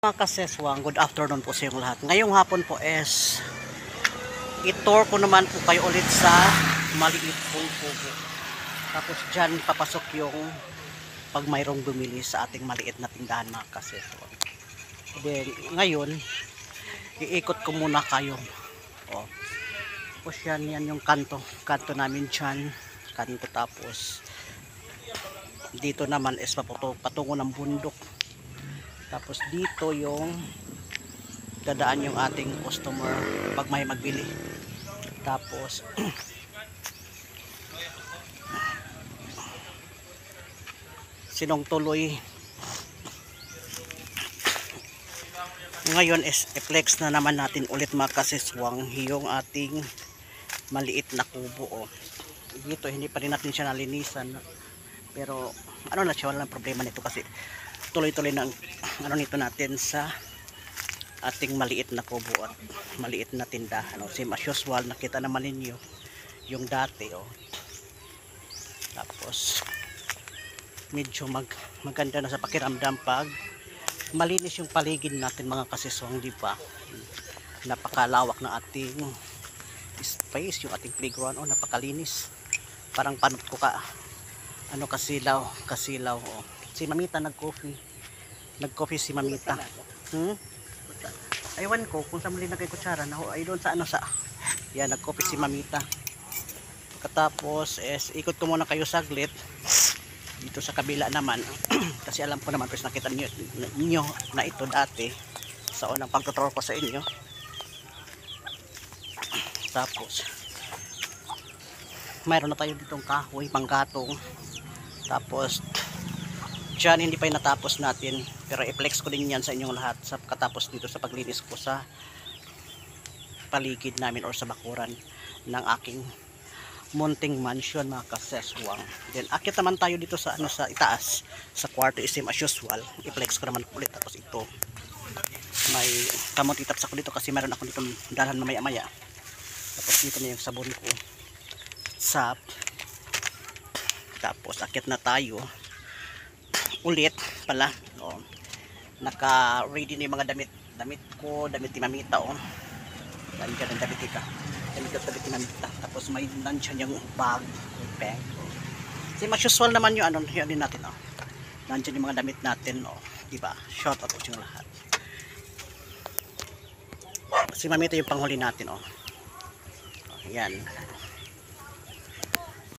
Mga kaseswang, good afternoon po sa inyong lahat. Ngayong hapon po is i-tour ko naman po kayo ulit sa maliit pong pugo. Tapos dyan papasok yung pag mayroong bumili sa ating maliit na tindahan mga kaseswang. Then ngayon, iikot ko muna kayo. O, tapos yan yung kanto namin dyan. Kanto, tapos dito naman is patungo ng bundok. Tapos dito yung dadaan yung ating customer pag may magbili. Tapos Sinong Tuloy. Ngayon is i-flex na naman natin ulit mga kaseswang yung ating maliit na kubo. Dito hindi pa rin natin siya nalinisan. Pero ano na siya, walang problema nito kasi tuloy-tuloy ng ano nito natin sa ating maliit na kubo at maliit na tindahan. Same as usual, nakita naman ninyo yung dati. Tapos medyo maganda na sa pakiramdam pag malinis yung paligid natin mga kaseswang, di ba? Napakalawak na ating space, yung ating playground. Napakalinis, parang panot ko ka kasilaw. Si Mamita nag-coffee si Mamita. Aywan ko kung saan mali na kay kutsara na ay doon sa yan, nag-coffee si Mamita. Katapos ikot ko muna kayo saglit dito sa kabila naman kasi alam ko naman, kasi nakita niyo na ito dati sa unang pagtutur ko sa inyo. Tapos mayroon na tayo ditong kahoy, panggatong. Tapos dyan hindi pa yung natapos natin, pero i-flex ko din yan sa inyong lahat sa katapos dito sa paglinis ko sa paligid namin or sa bakuran ng aking munting mansion mga kaseswang. Then akit naman tayo dito sa sa itaas sa kwarto, same as usual. I-flex ko naman ulit. Tapos ito may kamot itaps ako dito kasi meron ako dito dalhan mamaya-maya. Tapos dito na yung sabon ko, sap. Tapos akit na tayo ulit pala. Naka ready na yung mga damit ko, damit ni Mamita. Nandiyan ang damit ika, damit ni Mamita. Tapos may nandiyan yung bag, pen. Si mas usual naman yung yun din natin. Nandiyan yung mga damit natin, diba? Shout out yung lahat. Si Mamita yung panghuli natin. Yan.